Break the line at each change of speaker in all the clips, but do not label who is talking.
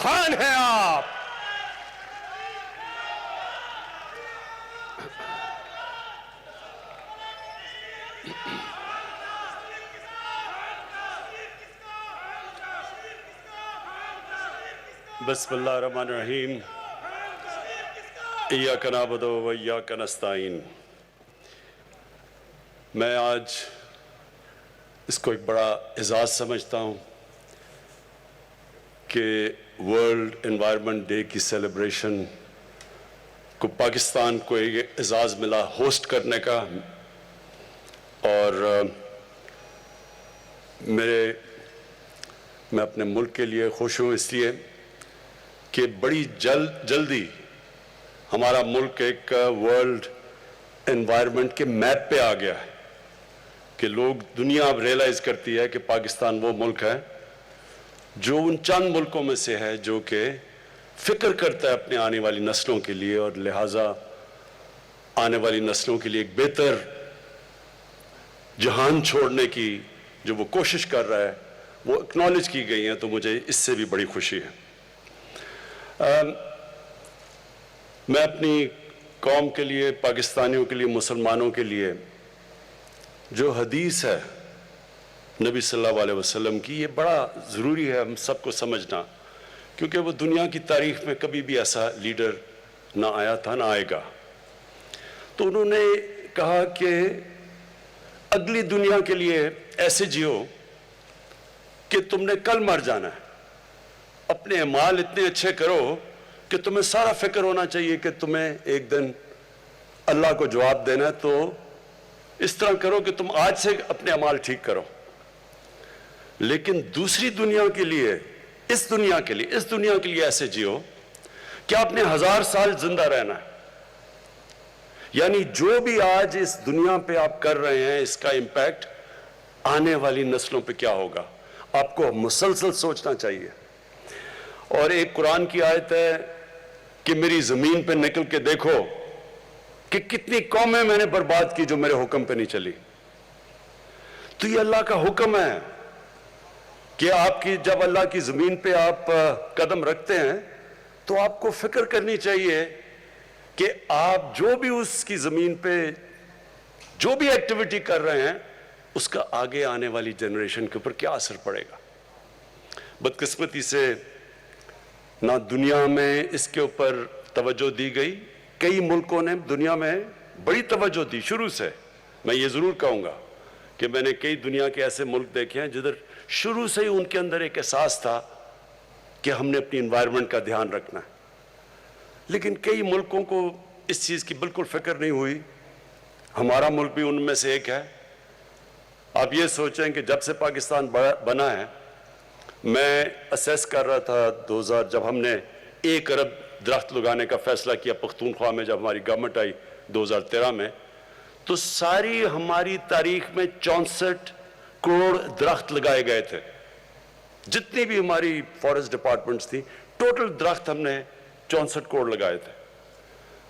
خان ہیں آپ. بسم اللہ الرحمن الرحیم. ایاک نعبد و ایاک نستعین. میں آج اس کو ایک بڑا اعزاز سمجھتا ہوں کہ ورلڈ انوائرمنٹ ڈے کی سیلیبریشن کو پاکستان کو ایک اعزاز ملا ہوسٹ کرنے کا. اور میں اپنے ملک کے لیے خوش ہوں اس لیے کہ بڑی جلدی ہمارا ملک ایک ورلڈ انوائرمنٹ کے میپ پہ آ گیا ہے کہ لوگ دنیا اب ریئلائز کرتی ہے کہ پاکستان وہ ملک ہے جو ان چند ملکوں میں سے ہے جو کہ فکر کرتا ہے اپنے آنے والی نسلوں کے لیے، اور لہٰذا آنے والی نسلوں کے لیے ایک بہتر جہان چھوڑنے کی جو وہ کوشش کر رہا ہے وہ اکنالج کی گئی ہیں. تو مجھے اس سے بھی بڑی خوشی ہے. میں اپنی قوم کے لیے، پاکستانیوں کے لیے، مسلمانوں کے لیے جو حدیث ہے نبی صلی اللہ علیہ وسلم کی، یہ بڑا ضروری ہے ہم سب کو سمجھنا، کیونکہ وہ دنیا کی تاریخ میں کبھی بھی ایسا لیڈر نہ آیا تھا نہ آئے گا. تو انہوں نے کہا کہ اگلی دنیا کے لیے ایسے جیو کہ تم نے کل مر جانا ہے. اپنے اعمال اتنے اچھے کرو کہ تمہیں سارا فکر ہونا چاہیے کہ تمہیں ایک دن اللہ کو جواب دینا ہے. تو اس طرح کرو کہ تم آج سے اپنے اعمال ٹھیک کرو. لیکن دوسری دنیا کے لیے، اس دنیا کے لیے ایسے جیو کہ آپ نے 1000 سال زندہ رہنا ہے. یعنی جو بھی آج اس دنیا پہ آپ کر رہے ہیں اس کا امپیکٹ آنے والی نسلوں پہ کیا ہوگا، آپ کو مسلسل سوچنا چاہیے. اور ایک قرآن کی آیت ہے کہ میری زمین پہ نکل کے دیکھو کہ کتنی قومیں میں نے برباد کی جو میرے حکم پہ نہیں چلی. تو یہ اللہ کا حکم ہے کہ جب اللہ کی زمین پہ آپ قدم رکھتے ہیں تو آپ کو فکر کرنی چاہیے کہ آپ جو بھی اس کی زمین پہ جو بھی ایکٹیویٹی کر رہے ہیں اس کا آگے آنے والی جنریشن کے اوپر کیا اثر پڑے گا. بدقسمتی سے نہ دنیا میں اس کے اوپر توجہ دی گئی. کئی ملکوں نے دنیا میں بڑی توجہ دی شروع سے. میں یہ ضرور کہوں گا کہ میں نے کئی دنیا کے ایسے ملک دیکھے ہیں جدھر شروع سے ہی ان کے اندر ایک احساس تھا کہ ہم نے اپنی انوائرمنٹ کا دھیان رکھنا ہے. لیکن کئی ملکوں کو اس چیز کی بالکل فکر نہیں ہوئی. ہمارا ملک بھی ان میں سے ایک ہے. آپ یہ سوچیں کہ جب سے پاکستان بنا ہے، میں اسیس کر رہا تھا 2000 جب ہم نے 1 ارب درخت لگانے کا فیصلہ کیا پختونخوا میں، جب ہماری گورنمنٹ آئی 2013 میں، تو ساری ہماری تاریخ میں 64 کروڑ درخت لگائے گئے تھے. جتنی بھی ہماری فارسٹ ڈپارٹمنٹس تھی ٹوٹل درخت ہم نے 64 کروڑ لگائے تھے.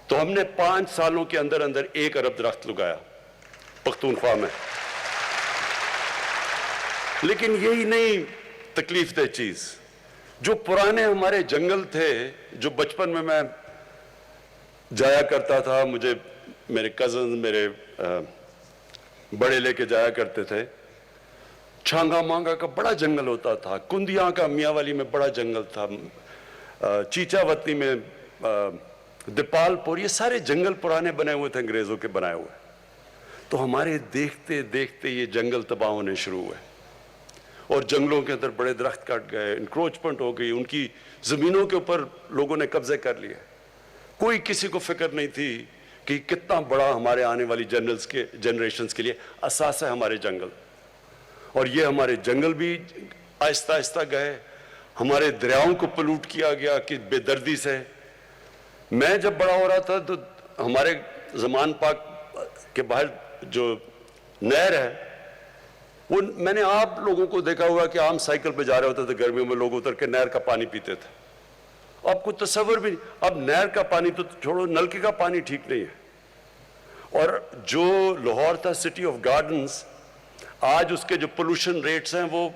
تو ہم نے 5 سالوں کے اندر 1 ارب درخت لگایا پختونخوا میں. لیکن یہی نہیں تکلیف دہ چیز، جو پرانے ہمارے جنگل تھے، جو بچپن میں جایا کرتا تھا، مجھے میرے کزن میرے بڑے لے کے جایا کرتے تھے. چھانگا مانگا کا بڑا جنگل ہوتا تھا، کندیاں کا میاں والی میں بڑا جنگل تھا، چیچا وطنی میں، دیپال پور، یہ سارے جنگل پرانے بنے ہوئے تھے، انگریزوں کے بنائے ہوئے. تو ہمارے دیکھتے دیکھتے یہ جنگل تباہ ہونے شروع ہوئے اور جنگلوں کے اندر بڑے درخت کٹ گئے، انکروچمنٹ ہو گئی، ان کی زمینوں کے اوپر لوگوں نے قبضے کر لیے. کوئی کسی کو فکر نہیں تھی کہ کتنا بڑا ہمارے آنے والی جنریشنز کے لیے اساس ہے ہمارے جنگل. اور یہ ہمارے جنگل بھی آہستہ آہستہ گئے. ہمارے دریاؤں کو پلوٹ کیا گیا کہ بے دردی سے. میں جب بڑا ہو رہا تھا تو ہمارے زمان پاک کے باہر جو نہر ہے، وہ میں نے آپ لوگوں کو دیکھا ہوا کہ عام سائیکل پہ جا رہے ہوتے تھے گرمیوں میں، لوگ اتر کے نہر کا پانی پیتے تھے. آپ کو تصور بھی نہیں. اب نہر کا پانی تو چھوڑو، نلکے کا پانی ٹھیک نہیں ہے. اور جو لاہور تھا سٹی آف گارڈنز، آج اس کے جو پولوشن ریٹس ہیں وہ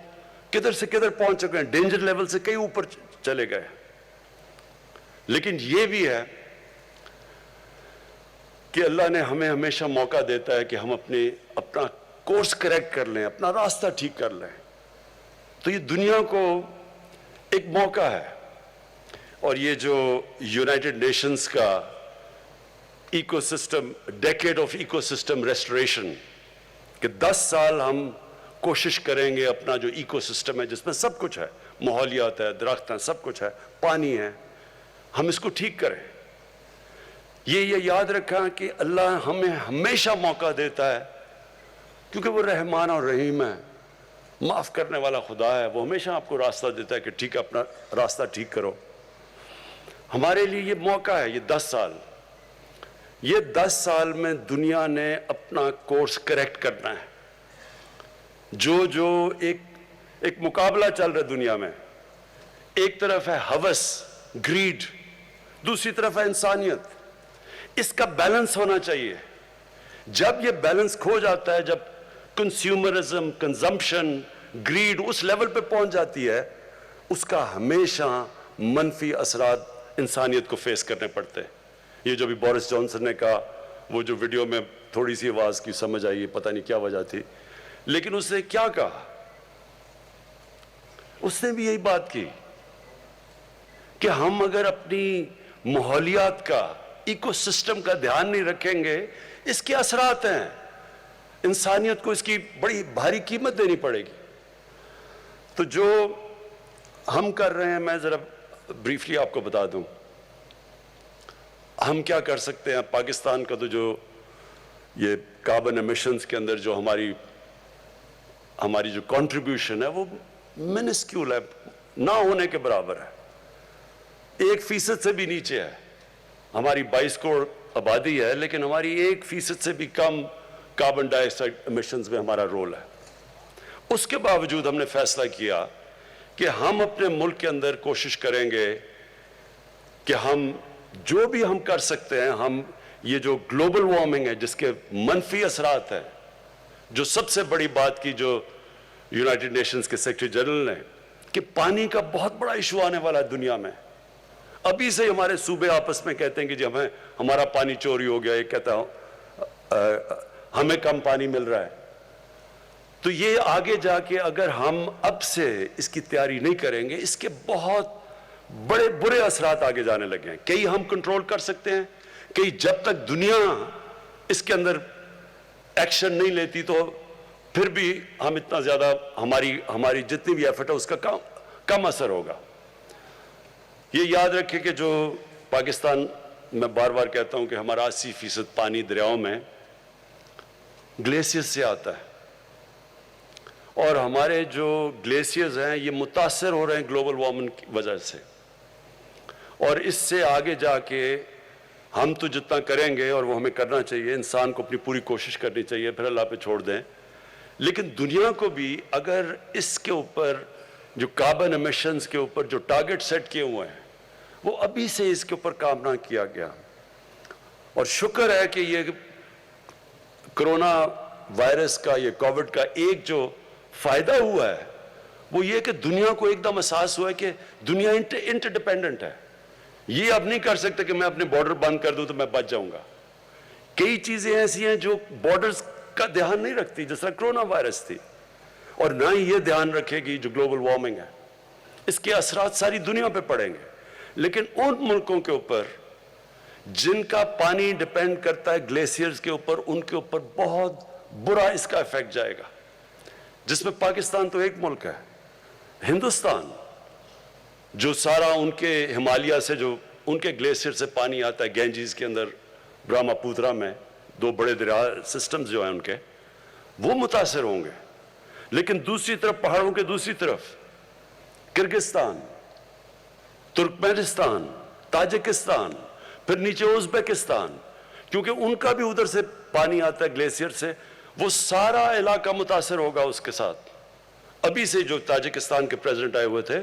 کدھر سے کدھر پہنچ چکے ہیں، ڈینجر لیول سے کئی اوپر چلے گئے. لیکن یہ بھی ہے کہ اللہ نے ہمیں ہمیشہ موقع دیتا ہے کہ ہم اپنا کورس کریکٹ کر لیں، اپنا راستہ ٹھیک کر لیں. تو یہ دنیا کو ایک موقع ہے. اور یہ جو یونائٹڈ نیشنز کا ecosystem, decade of ecosystem restoration, کہ 10 سال ہم کوشش کریں گے اپنا جو ایکو سسٹم ہے جس میں سب کچھ ہے، ماحولیات ہے، درخت ہیں، سب کچھ ہے، پانی ہے، ہم اس کو ٹھیک کریں. یہ یاد رکھا کہ اللہ ہمیں ہمیشہ موقع دیتا ہے کیونکہ وہ رحمان اور رحیم ہے، معاف کرنے والا خدا ہے. وہ ہمیشہ آپ کو راستہ دیتا ہے کہ ٹھیک ہے، اپنا راستہ ٹھیک کرو. ہمارے لیے یہ موقع ہے، یہ 10 سال. یہ 10 سال میں دنیا نے اپنا کورس کریکٹ کرنا ہے. جو ایک مقابلہ چل رہا ہے دنیا میں، ایک طرف ہے ہوس، گریڈ، دوسری طرف ہے انسانیت. اس کا بیلنس ہونا چاہیے. جب یہ بیلنس کھو جاتا ہے، جب کنزیومرزم، کنزمپشن، گریڈ اس لیول پہ پہنچ جاتی ہے، اس کا ہمیشہ منفی اثرات انسانیت کو فیس کرنے پڑتے ہیں. یہ جو بھی بورس جانسن نے کہا، وہ جو ویڈیو میں تھوڑی سی آواز کی سمجھ آئی، پتہ نہیں کیا وجہ تھی، لیکن اس نے کیا کہا؟ اس نے بھی یہی بات کی کہ ہم اگر اپنی ماحولیات کا، ایکو سسٹم کا دھیان نہیں رکھیں گے، اس کے اثرات ہیں، انسانیت کو اس کی بڑی بھاری قیمت دینی پڑے گی. تو جو ہم کر رہے ہیں، میں ذرا بریفلی آپ کو بتا دوں ہم کیا کر سکتے ہیں. پاکستان کا تو جو یہ کاربن ایمیشنز کے اندر جو ہماری جو کنٹریبیوشن ہے وہ منسکیول ہے، نہ ہونے کے برابر ہے، 1% سے بھی نیچے ہے. ہماری 22 کروڑ آبادی ہے، لیکن ہماری 1% سے بھی کم کاربن ڈائی آکسائڈ ایمیشنز میں ہمارا رول ہے. اس کے باوجود ہم نے فیصلہ کیا کہ ہم اپنے ملک کے اندر کوشش کریں گے کہ ہم جو بھی ہم کر سکتے ہیں، ہم یہ جو گلوبل وارمنگ ہے جس کے منفی اثرات ہیں، جو سب سے بڑی بات کی جو یونائٹڈ نیشنز کے سیکرٹری جنرل نے، کہ پانی کا بہت بڑا ایشو آنے والا ہے دنیا میں. ابھی سے ہمارے صوبے آپس میں کہتے ہیں کہ جی ہمارا پانی چوری ہو گیا، یہ کہتا ہوں ہمیں کم پانی مل رہا ہے. تو یہ آگے جا کے اگر ہم اب سے اس کی تیاری نہیں کریں گے، اس کے بہت بڑے برے اثرات آگے جانے لگے ہیں. کئی ہم کنٹرول کر سکتے ہیں، کئی جب تک دنیا اس کے اندر ایکشن نہیں لیتی تو پھر بھی ہم اتنا زیادہ ہماری جتنی بھی ایفرٹ ہے اس کا کم اثر ہوگا. یہ یاد رکھیں کہ جو پاکستان، میں بار بار کہتا ہوں کہ ہمارا 80% پانی دریاؤں میں گلیشیئر سے آتا ہے، اور ہمارے جو گلیشیئرز ہیں یہ متاثر ہو رہے ہیں گلوبل وارمنگ کی وجہ سے. اور اس سے آگے جا کے ہم تو جتنا کریں گے، اور وہ ہمیں کرنا چاہیے، انسان کو اپنی پوری کوشش کرنی چاہیے، پھر اللہ پہ چھوڑ دیں. لیکن دنیا کو بھی اگر اس کے اوپر جو کاربن ایمیشنز کے اوپر جو ٹارگٹ سیٹ کیے ہوئے ہیں، وہ ابھی سے اس کے اوپر کام نہ کیا گیا. اور شکر ہے کہ یہ کرونا وائرس کا، یہ کووڈ کا ایک جو فائدہ ہوا ہے وہ یہ کہ دنیا کو ایک دم احساس ہوا ہے کہ دنیا انٹر ڈیپینڈنٹ ہے. یہ اب نہیں کر سکتے کہ میں اپنے بارڈر بند کر دوں تو میں بچ جاؤں گا. کئی چیزیں ایسی ہیں جو بارڈرز کا دھیان نہیں رکھتی، جس طرح کرونا وائرس تھی، اور نہ ہی یہ دھیان رکھے گی جو گلوبل وارمنگ ہے. اس کے اثرات ساری دنیا پہ پڑیں گے. لیکن ان ملکوں کے اوپر جن کا پانی ڈیپینڈ کرتا ہے گلیشیئرز کے اوپر، ان کے اوپر بہت برا اس کا ایفیکٹ جائے گا. جس میں پاکستان تو ایک ملک ہے، ہندوستان جو سارا ان کے ہمالیہ سے جو ان کے گلیشیئر سے پانی آتا ہے، گینجیز کے اندر، برہما پوترا میں 2 بڑے دریا سسٹمز جو ہیں ان کے، وہ متاثر ہوں گے. لیکن دوسری طرف پہاڑوں کے دوسری طرف کرگستان، ترکمانستان، تاجکستان، پھر نیچے ازبکستان، کیونکہ ان کا بھی ادھر سے پانی آتا ہے گلیشیئر سے، وہ سارا علاقہ متاثر ہوگا اس کے ساتھ. ابھی سے جو تاجکستان کے پریزیڈنٹ آئے ہوئے تھے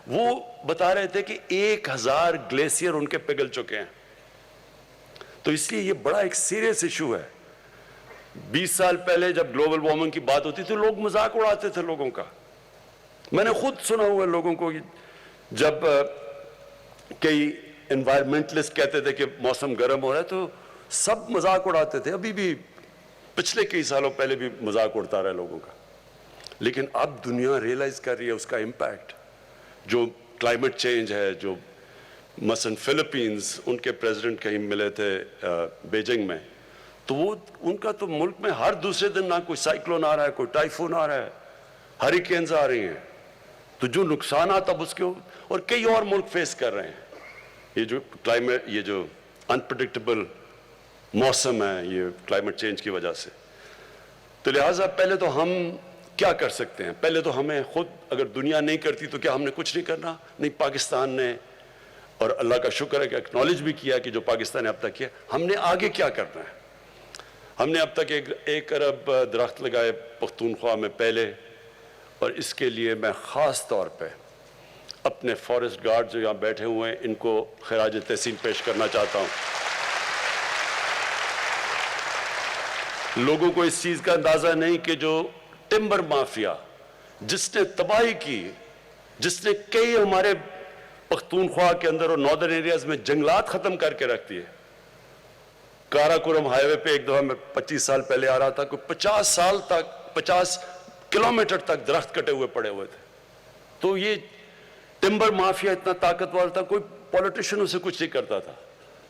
وہ بتا رہے تھے کہ 1000 گلیشیئر ان کے پگھل چکے ہیں. تو اس لیے یہ بڑا ایک سیریس ایشو ہے. 20 سال پہلے جب گلوبل وارمنگ کی بات ہوتی تھی لوگ مذاق اڑاتے تھے لوگوں کا. میں نے خود سنا ہوا ہے لوگوں کو، جب کئی انوائرمنٹلسٹ کہتے تھے کہ موسم گرم ہو رہا ہے تو سب مذاق اڑاتے تھے. ابھی بھی پچھلے کئی سالوں پہلے بھی مذاق اڑتا رہا لوگوں کا, لیکن اب دنیا ریئلائز کر رہی ہے اس کا امپیکٹ. جو کلائمیٹ چینج ہے, جو مثلا فلپینز, ان کے پریزیڈنٹ کہیں ملے تھے بیجنگ میں, تو وہ ان کا تو ملک میں ہر دوسرے دن نہ کوئی سائیکلون آ رہا ہے, کوئی ٹائفون آ رہا ہے, ہریکینز آ رہی ہیں. تو جو نقصانات اب اس کے, اور کئی اور ملک فیس کر رہے ہیں, یہ جو کلائمیٹ, یہ جو انپریڈکٹیبل موسم ہے یہ کلائمیٹ چینج کی وجہ سے. تو لہٰذا پہلے تو ہم کیا کر سکتے ہیں؟ پہلے تو ہمیں خود, اگر دنیا نہیں کرتی تو کیا ہم نے کچھ نہیں کرنا؟ نہیں, پاکستان نے, اور اللہ کا شکر ہے کہ اکنالج بھی کیا کہ جو پاکستان نے اب تک کیا. ہم نے آگے کیا کرنا ہے؟ ہم نے اب تک 1 ارب درخت لگائے پختونخوا میں پہلے, اور اس کے لیے میں خاص طور پہ اپنے فارسٹ گارڈ جو یہاں بیٹھے ہوئے ہیں ان کو خراج تحسین پیش کرنا چاہتا ہوں. لوگوں کو اس چیز کا اندازہ نہیں کہ جو ٹمبر مافیا جس نے تباہی کی, جس نے کئی ہمارے پختونخوا کے اندر اور ناردرن ایریاز میں جنگلات ختم کر کے رکھ دیے. کاراکورم ہائی وے پہ ایک دفعہ میں 25 سال پہلے آ رہا تھا, کوئی 50 سال تک 50 کلومیٹر تک درخت کٹے ہوئے پڑے ہوئے تھے. تو یہ ٹمبر مافیا اتنا طاقتور تھا, کوئی پولیٹیشن اسے کچھ نہیں کرتا تھا.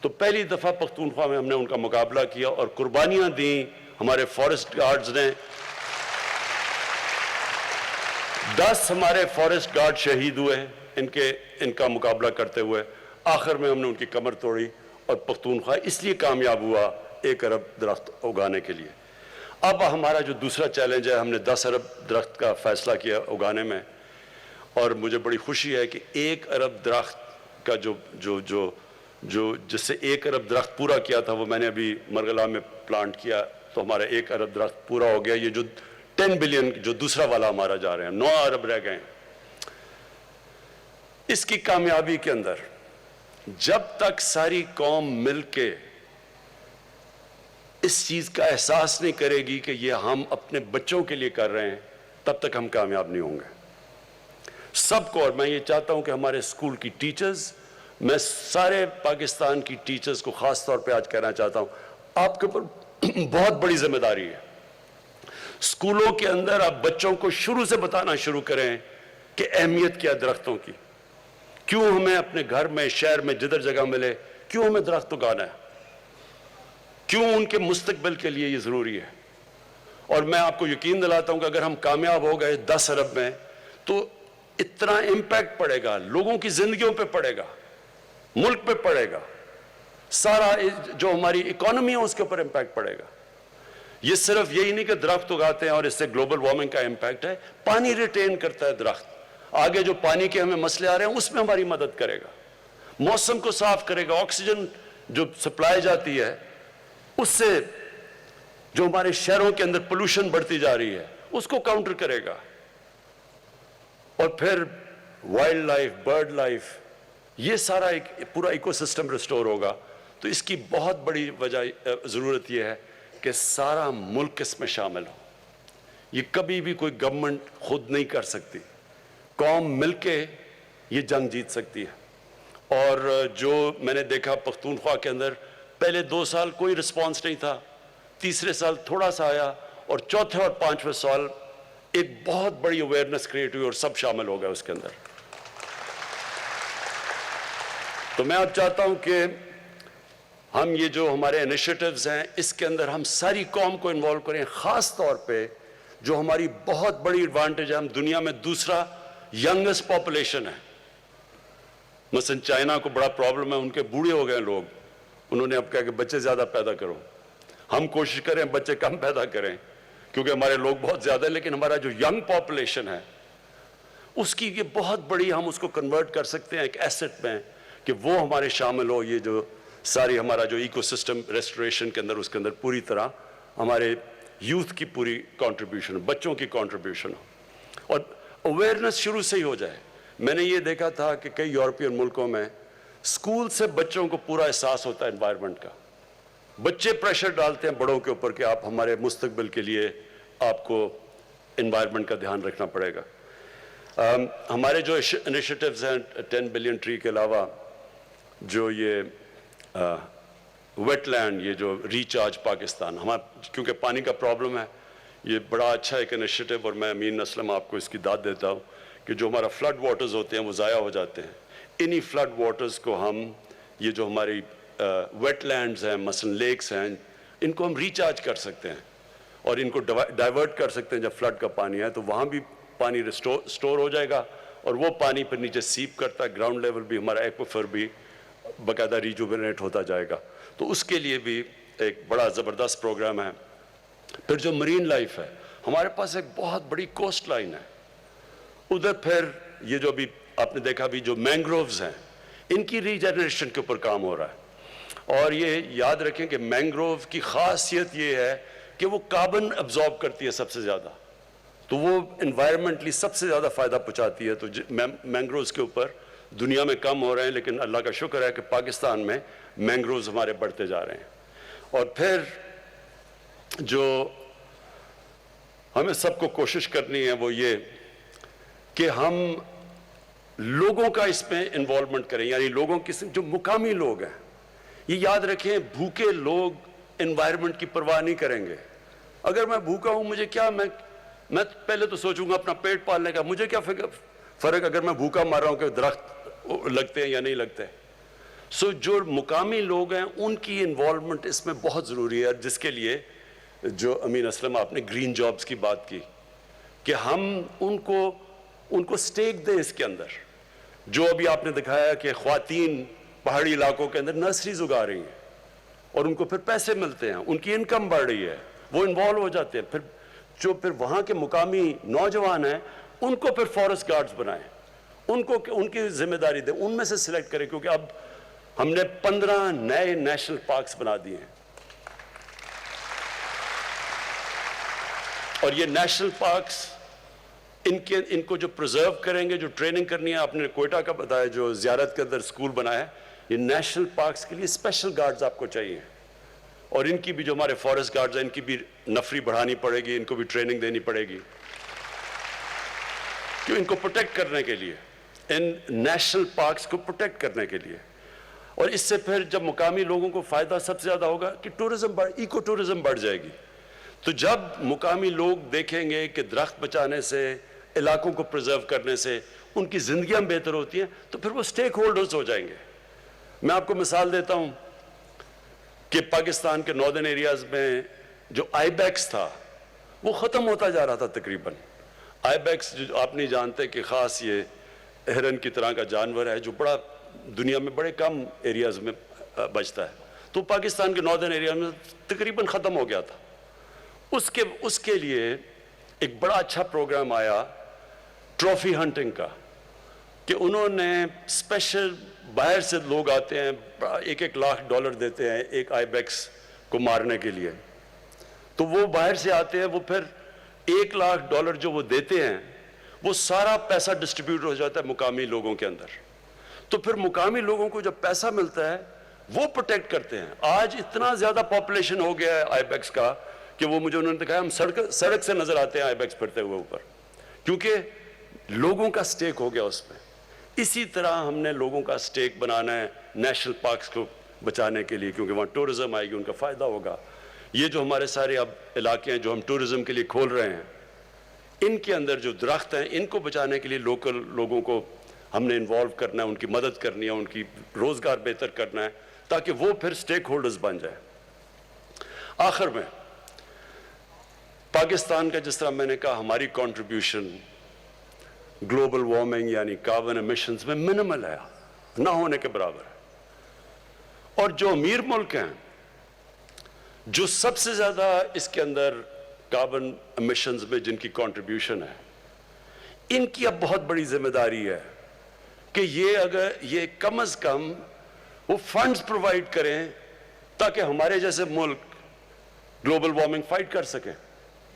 تو پہلی دفعہ پختونخوا میں ہم نے ان کا مقابلہ کیا اور قربانیاں دیں. ہمارے فارسٹ گارڈز نے 10 ہمارے فارسٹ گارڈ شہید ہوئے ان کا مقابلہ کرتے ہوئے. آخر میں ہم نے ان کی کمر توڑی اور پختونخوا اس لیے کامیاب ہوا 1 ارب درخت اگانے کے لیے. اب ہمارا جو دوسرا چیلنج ہے, ہم نے 10 ارب درخت کا فیصلہ کیا اگانے میں, اور مجھے بڑی خوشی ہے کہ 1 ارب درخت کا جس سے 1 ارب درخت پورا کیا تھا وہ میں نے ابھی مرغلا میں پلانٹ کیا, تو ہمارا 1 ارب درخت پورا ہو گیا. یہ جو 10 بلین جو دوسرا والا ہمارا جا رہے ہیں, 9 ارب رہ گئے. اس کی کامیابی کے اندر جب تک ساری قوم مل کے اس چیز کا احساس نہیں کرے گی کہ یہ ہم اپنے بچوں کے لیے کر رہے ہیں, تب تک ہم کامیاب نہیں ہوں گے. سب کو, اور میں یہ چاہتا ہوں کہ ہمارے اسکول کی ٹیچرز, میں سارے پاکستان کی ٹیچرز کو خاص طور پہ آج کہنا چاہتا ہوں, آپ کے اوپر بہت بڑی ذمہ داری ہے. اسکولوں کے اندر آپ بچوں کو شروع سے بتانا شروع کریں کہ اہمیت کیا درختوں کی, کیوں ہمیں اپنے گھر میں, شہر میں, جدھر جگہ ملے, کیوں ہمیں درخت اگانا ہے, کیوں ان کے مستقبل کے لیے یہ ضروری ہے. اور میں آپ کو یقین دلاتا ہوں کہ اگر ہم کامیاب ہو گئے 10 ارب میں تو اتنا امپیکٹ پڑے گا, لوگوں کی زندگیوں پہ پڑے گا, ملک پہ پڑے گا, سارا جو ہماری اکانومی ہے اس کے اوپر امپیکٹ پڑے گا. یہ صرف یہی نہیں کہ درخت اگاتے ہیں اور اس سے گلوبل وارمنگ کا امپیکٹ ہے, پانی ریٹین کرتا ہے درخت. آگے جو پانی کے ہمیں مسئلے آ رہے ہیں اس میں ہماری مدد کرے گا, موسم کو صاف کرے گا, آکسیجن جو سپلائی جاتی ہے اس سے جو ہمارے شہروں کے اندر پولوشن بڑھتی جا رہی ہے اس کو کاؤنٹر کرے گا. اور پھر وائلڈ لائف, برڈ لائف, یہ سارا ایک پورا ایکو سسٹم ریسٹور ہوگا. تو اس کی بہت بڑی وجہ ضرورت یہ ہے کہ سارا ملک اس میں شامل ہو. یہ کبھی بھی کوئی گورنمنٹ خود نہیں کر سکتی, قوم مل کے یہ جنگ جیت سکتی ہے. اور جو میں نے دیکھا پختونخوا کے اندر پہلے 2 سال کوئی رسپانس نہیں تھا, تیسرے سال تھوڑا سا آیا, اور چوتھے اور 5ویں سال ایک بہت بڑی اویئرنیس کریٹ ہوئی اور سب شامل ہو گئے اس کے اندر. تو میں اب چاہتا ہوں کہ ہم یہ جو ہمارے انیشیٹوز ہیں اس کے اندر ہم ساری قوم کو انوالو کریں, خاص طور پہ جو ہماری بہت بڑی ایڈوانٹیج ہے, ہم دنیا میں دوسرا ینگسٹ پاپولیشن ہے. مثلا چائنا کو بڑا پرابلم ہے, ان کے بوڑھے ہو گئے لوگ, انہوں نے اب کہا کہ بچے زیادہ پیدا کرو. ہم کوشش کریں بچے کم پیدا کریں کیونکہ ہمارے لوگ بہت زیادہ ہیں, لیکن ہمارا جو ینگ پاپولیشن ہے اس کی یہ بہت بڑی, ہم اس کو کنورٹ کر سکتے ہیں ایک ایسٹ میں کہ وہ ہمارے شامل ہو. یہ جو ساری ہمارا جو ایکو سسٹم ریسٹوریشن کے اندر, اس کے اندر پوری طرح ہمارے یوتھ کی پوری کنٹریبیوشن, بچوں کی کنٹریبیوشن ہو, اور اویئرنیس شروع سے ہی ہو جائے. میں نے یہ دیکھا تھا کہ کئی یورپین ملکوں میں اسکول سے بچوں کو پورا احساس ہوتا ہے انوائرمنٹ کا. بچے پریشر ڈالتے ہیں بڑوں کے اوپر کہ آپ ہمارے مستقبل کے لیے آپ کو انوائرمنٹ کا دھیان رکھنا پڑے گا. ہمارے جو انیشیٹوز ہیں 10 بلین ٹری کے علاوہ جو یہ ویٹ لینڈ، یہ جو ریچارج پاکستان، ہمارا کیونکہ پانی کا پرابلم ہے، یہ بڑا اچھا ایک انیشیٹو، اور میں امین اسلم آپ کو اس کی داد دیتا ہوں کہ جو ہمارا فلڈ واٹرز ہوتے ہیں وہ ضائع ہو جاتے ہیں، انہی فلڈ واٹرز کو ہم، یہ جو ہماری ویٹ لینڈز ہیں مثلا لیکس ہیں، ان کو ہم ریچارج کر سکتے ہیں اور ان کو ڈائیورٹ کر سکتے ہیں. جب فلڈ کا پانی ہے تو وہاں بھی پانی سٹور ہو جائے گا اور وہ پانی پھر نیچے سیپ کرتا ہے، گراؤنڈ لیول بھی ہمارا ایکویفر بھی باقاعدہ ریجوونیٹ ہوتا جائے گا. تو اس کے لیے بھی ایک بڑا زبردست پروگرام ہے. پھر جو مرین لائف ہے، ہمارے پاس ایک بہت بڑی کوسٹ لائن ہے ادھر. پھر یہ جو بھی آپ نے دیکھا بھی جو مینگرووز ہیں، ان کی ریجنریشن کے اوپر کام ہو رہا ہے. اور یہ یاد رکھیں کہ مینگروو کی خاصیت یہ ہے کہ وہ کاربن ابزارب کرتی ہے سب سے زیادہ، تو وہ انوائرمنٹلی سب سے زیادہ فائدہ پہنچاتی ہے. تو مینگرووز کے اوپر دنیا میں کم ہو رہے ہیں، لیکن اللہ کا شکر ہے کہ پاکستان میں مینگرووز ہمارے بڑھتے جا رہے ہیں. اور پھر جو ہمیں سب کو کوشش کرنی ہے وہ یہ کہ ہم لوگوں کا اس میں انوالومنٹ کریں، یعنی لوگوں کی جو مقامی لوگ ہیں. یہ یاد رکھیں بھوکے لوگ انوائرمنٹ کی پرواہ نہیں کریں گے. اگر میں بھوکا ہوں مجھے کیا، میں پہلے تو سوچوں گا اپنا پیٹ پالنے کا، مجھے کیا فرق اگر میں بھوکا مار رہا ہوں کہ درخت لگتے ہیں یا نہیں لگتے. سو جو مقامی لوگ ہیں ان کی انوالومنٹ اس میں بہت ضروری ہے، جس کے لیے جو امین اسلم آپ نے گرین جابز کی بات کی کہ ہم ان کو سٹیک دیں اس کے اندر. جو ابھی آپ نے دکھایا کہ خواتین پہاڑی علاقوں کے اندر نرسریز اگا رہی ہیں اور ان کو پھر پیسے ملتے ہیں، ان کی انکم بڑھ رہی ہے، وہ انوالو ہو جاتے ہیں. پھر وہاں کے مقامی نوجوان ہیں ان کو پھر فارسٹ گارڈز بنائیں، ان کی ذمہ داری دیں، ان میں سے سلیکٹ کریں. کیونکہ اب ہم نے 15 نئے نیشنل پارکس بنا دیے ہیں، اور یہ نیشنل پارکس ان کو جو پرزرو کریں گے، جو ٹریننگ کرنی ہے، آپ نے کوئٹہ کا بتایا جو زیارت کے اندر اسکول بنایا ہے، یہ نیشنل پارکس کے لیے اسپیشل گارڈز آپ کو چاہیے. اور ان کی بھی جو ہمارے فارسٹ گارڈز ہیں ان کی بھی نفری بڑھانی پڑے گی، ان کو بھی ٹریننگ دینی پڑے گی کہ ان کو پروٹیکٹ کرنے کے لیے، ان نیشنل پارکس کو پروٹیکٹ کرنے کے لیے. اور اس سے پھر جب مقامی لوگوں کو فائدہ سب سے زیادہ ہوگا کہ ایکو ٹورزم بڑھ جائے گی. تو جب مقامی لوگ دیکھیں گے کہ درخت بچانے سے، علاقوں کو پرزرو کرنے سے ان کی زندگیاں بہتر ہوتی ہیں، تو پھر وہ سٹیک ہولڈرز ہو جائیں گے. میں آپ کو مثال دیتا ہوں کہ پاکستان کے ناردرن ایریاز میں جو آئی بیکس تھا وہ ختم ہوتا جا رہا تھا تقریباً. آئی بیکس جو آپ نہیں جانتے کہ خاص یہ ہرن کی طرح کا جانور ہے جو بڑا دنیا میں بڑے کم ایریاز میں بچتا ہے، تو پاکستان کے ناردرن ایریا میں تقریباً ختم ہو گیا تھا. اس کے لیے ایک بڑا اچھا پروگرام آیا ٹرافی ہنٹنگ کا، کہ انہوں نے اسپیشل باہر سے لوگ آتے ہیں، $1 لاکھ دیتے ہیں ایک آئی بیکس کو مارنے کے لیے. تو وہ باہر سے آتے ہیں، وہ پھر $1 لاکھ جو وہ دیتے ہیں وہ سارا پیسہ ڈسٹریبیوٹ ہو جاتا ہے مقامی لوگوں کے اندر. تو پھر مقامی لوگوں کو جب پیسہ ملتا ہے وہ پروٹیکٹ کرتے ہیں. آج اتنا زیادہ پاپولیشن ہو گیا ہے آئی بیکس کا کہ وہ مجھے انہوں نے دکھایا ہم سڑک سے نظر آتے ہیں آئی بیکس پھرتے ہوئے اوپر، کیونکہ لوگوں کا سٹیک ہو گیا اس میں. اسی طرح ہم نے لوگوں کا سٹیک بنانا ہے نیشنل پارکس کو بچانے کے لیے، کیونکہ وہاں ٹورزم آئے گی، ان کا فائدہ ہوگا. یہ جو ہمارے سارے اب علاقے ہیں جو ہم ٹورزم کے لیے کھول رہے ہیں، ان کے اندر جو درخت ہیں ان کو بچانے کے لیے لوکل لوگوں کو ہم نے انوالو کرنا ہے، ان کی مدد کرنی ہے، ان کی روزگار بہتر کرنا ہے تاکہ وہ پھر سٹیک ہولڈرز بن جائیں. آخر میں پاکستان کا جس طرح میں نے کہا ہماری کنٹریبیوشن گلوبل وارمنگ یعنی کاربن ایمیشنز میں منیمل ہے، نہ ہونے کے برابر ہے. اور جو امیر ملک ہیں جو سب سے زیادہ اس کے اندر کاربن ایمیشنز میں جن کی کنٹریبیوشن ہے، ان کی اب بہت بڑی ذمہ داری ہے کہ یہ کم از کم وہ فنڈز پرووائڈ کریں تاکہ ہمارے جیسے ملک گلوبل وارمنگ فائٹ کر سکیں،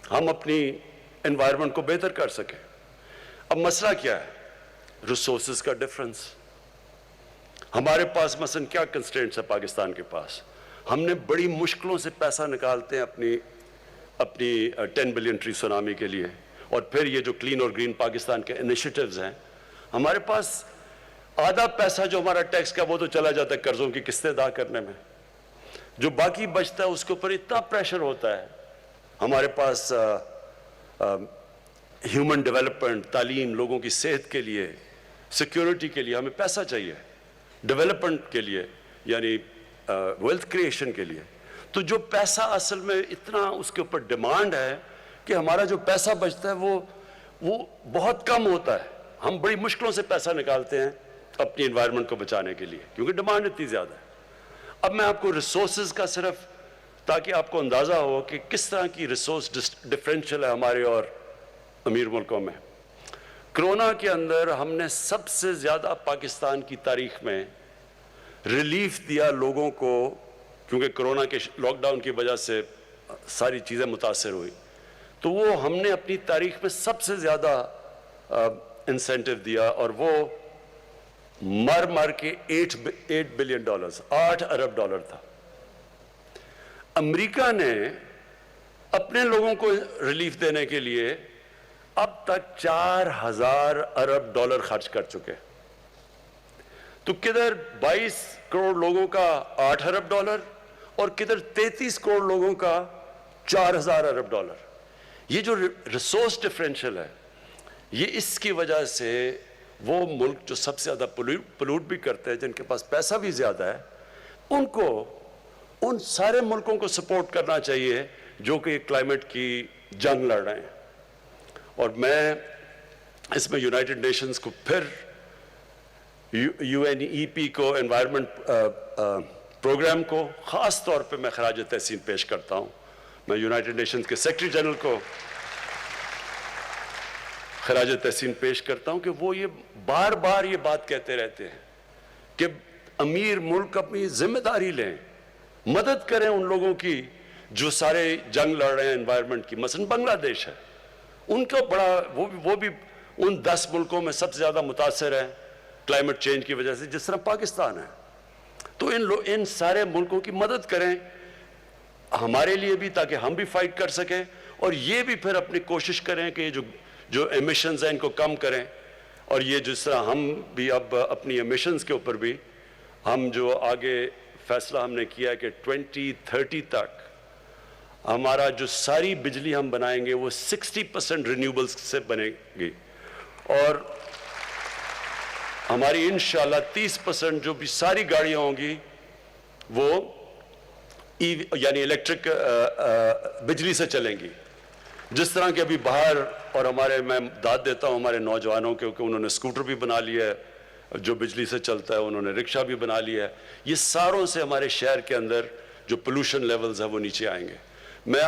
ہم اپنی انوائرمنٹ کو بہتر کر سکیں. اب مسئلہ کیا ہے؟ ریسورسز کا ڈفرنس. ہمارے پاس مثلا کیا کنسٹرینٹس ہے پاکستان کے پاس؟ ہم نے بڑی مشکلوں سے پیسہ نکالتے ہیں اپنی 10 بلین ٹری سونامی کے لیے. اور پھر یہ جو کلین اور گرین پاکستان کے انیشیٹیوز ہیں، ہمارے پاس آدھا پیسہ جو ہمارا ٹیکس کا وہ تو چلا جاتا ہے قرضوں کی قسطیں ادا کرنے میں، جو باقی بچتا ہے اس کے اوپر اتنا پریشر ہوتا ہے. ہمارے پاس ہیومن ڈیولپمنٹ، تعلیم، لوگوں کی صحت کے لیے، سیکیورٹی کے لیے ہمیں پیسہ چاہیے، ڈیولپمنٹ کے لیے یعنی ویلتھ کریشن کے لیے. تو جو پیسہ اصل میں اتنا اس کے اوپر ڈیمانڈ ہے کہ ہمارا جو پیسہ بچتا ہے وہ بہت کم ہوتا ہے. ہم بڑی مشکلوں سے پیسہ نکالتے ہیں اپنی انوائرمنٹ کو بچانے کے لیے کیونکہ ڈیمانڈ اتنی زیادہ ہے. اب میں آپ کو ریسورسز کا صرف تاکہ آپ کو اندازہ ہو کہ کس طرح کی ریسورس ڈفرینشیل ہے ہمارے اور امیر ملکوں میں. کرونا کے اندر ہم نے سب سے زیادہ پاکستان کی تاریخ میں ریلیف دیا لوگوں کو، کیونکہ کرونا کے لاک ڈاؤن کی وجہ سے ساری چیزیں متاثر ہوئی، تو وہ ہم نے اپنی تاریخ میں سب سے زیادہ انسینٹیو دیا، اور وہ مر کے $8 بلین، $8 ارب تھا. امریکہ نے اپنے لوگوں کو ریلیف دینے کے لیے اب تک $4000 ارب خرچ کر چکے. تو کدھر 22 کروڑ لوگوں کا $8 ارب اور کدھر 33 کروڑ لوگوں کا $4000 ارب. یہ جو ریسورس ڈفرینشیل ہے، یہ اس کی وجہ سے وہ ملک جو سب سے زیادہ پلوٹ بھی کرتے ہیں، جن کے پاس پیسہ بھی زیادہ ہے، ان سارے ملکوں کو سپورٹ کرنا چاہیے جو کہ کلائمیٹ کی جنگ لڑ رہے ہیں. اور میں اس میں یونائٹڈ نیشنز کو، پھر UNEP کو، انوائرمنٹ پروگرام کو خاص طور پہ میں خراج تحسین پیش کرتا ہوں. میں یونائٹڈ نیشنز کے سیکرٹری جنرل کو خراج تحسین پیش کرتا ہوں کہ وہ یہ بار بار یہ بات کہتے رہتے ہیں کہ امیر ملک اپنی ذمہ داری لیں، مدد کریں ان لوگوں کی جو سارے جنگ لڑ رہے ہیں انوائرمنٹ کی. مثلا بنگلہ دیش ہے، ان کا بڑا وہ بھی ان 10 ملکوں میں سب سے زیادہ متاثر ہے کلائمیٹ چینج کی وجہ سے، جس طرح پاکستان ہے. تو ان سارے ملکوں کی مدد کریں ہمارے لیے بھی، تاکہ ہم بھی فائٹ کر سکیں، اور یہ بھی پھر اپنی کوشش کریں کہ جو ایمیشنز ہیں ان کو کم کریں. اور یہ جس طرح ہم بھی اب اپنی ایمیشنز کے اوپر بھی ہم جو آگے فیصلہ ہم نے کیا ہے کہ 2030 تک ہمارا جو ساری بجلی ہم بنائیں گے وہ 60% رینیوبلز سے بنے گی، اور ہماری انشاءاللہ 30% جو بھی ساری گاڑیاں ہوں گی وہ یعنی الیکٹرک بجلی سے چلیں گی. جس طرح کہ ابھی باہر، اور میں داد دیتا ہوں ہمارے نوجوانوں کے کہ انہوں نے اسکوٹر بھی بنا لیا ہے جو بجلی سے چلتا ہے، انہوں نے رکشہ بھی بنا لیا ہے. یہ ساروں سے ہمارے شہر کے اندر جو پولوشن لیولز ہیں وہ نیچے آئیں گے. میں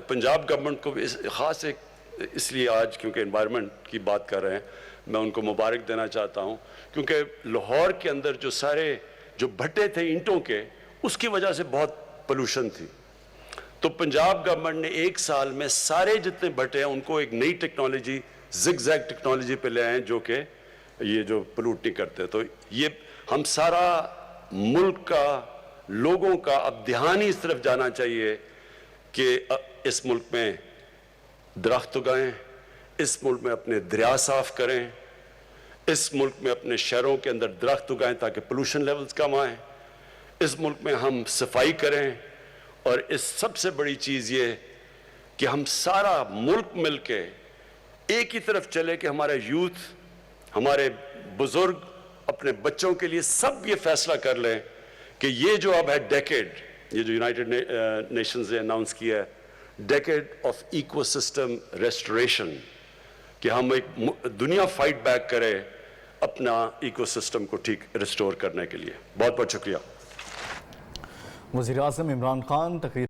پنجاب گورنمنٹ کو بھی خاص اس لیے آج کیونکہ انوائرمنٹ کی بات کر رہے ہیں، میں ان کو مبارک دینا چاہتا ہوں، کیونکہ لاہور کے اندر جو سارے جو بھٹے تھے اینٹوں کے، اس کی وجہ سے بہت پولوشن تھی. تو پنجاب گورنمنٹ نے 1 سال میں سارے جتنے بھٹے ہیں ان کو ایک نئی ٹیکنالوجی، زگ زیگ ٹیکنالوجی پہ لے آئے جو کہ یہ جو پلوٹ نہیں کرتے. تو یہ ہم سارا ملک کا، لوگوں کا اب دھیان ہی اس طرف جانا چاہیے کہ اس ملک میں درخت اگائیں، اس ملک میں اپنے دریا صاف کریں، اس ملک میں اپنے شہروں کے اندر درخت اگائیں تاکہ پولوشن لیولز کم آئیں، اس ملک میں ہم صفائی کریں، اور اس سب سے بڑی چیز یہ کہ ہم سارا ملک مل کے ایک ہی طرف چلے کہ ہمارا یوتھ، ہمارے بزرگ اپنے بچوں کے لیے سب یہ فیصلہ کر لیں کہ یہ جو اب ہے ڈیکیڈ، یہ جو یونائٹڈ نیشنز نے اناؤنس کیا ہے، decade of ecosystem restoration, کہ ہم ایک دنیا فائٹ بیک کرے اپنا ایکو سسٹم کو ٹھیک ریسٹور کرنے کے لیے. بہت بہت شکریہ.
وزیر اعظم عمران خان تقریر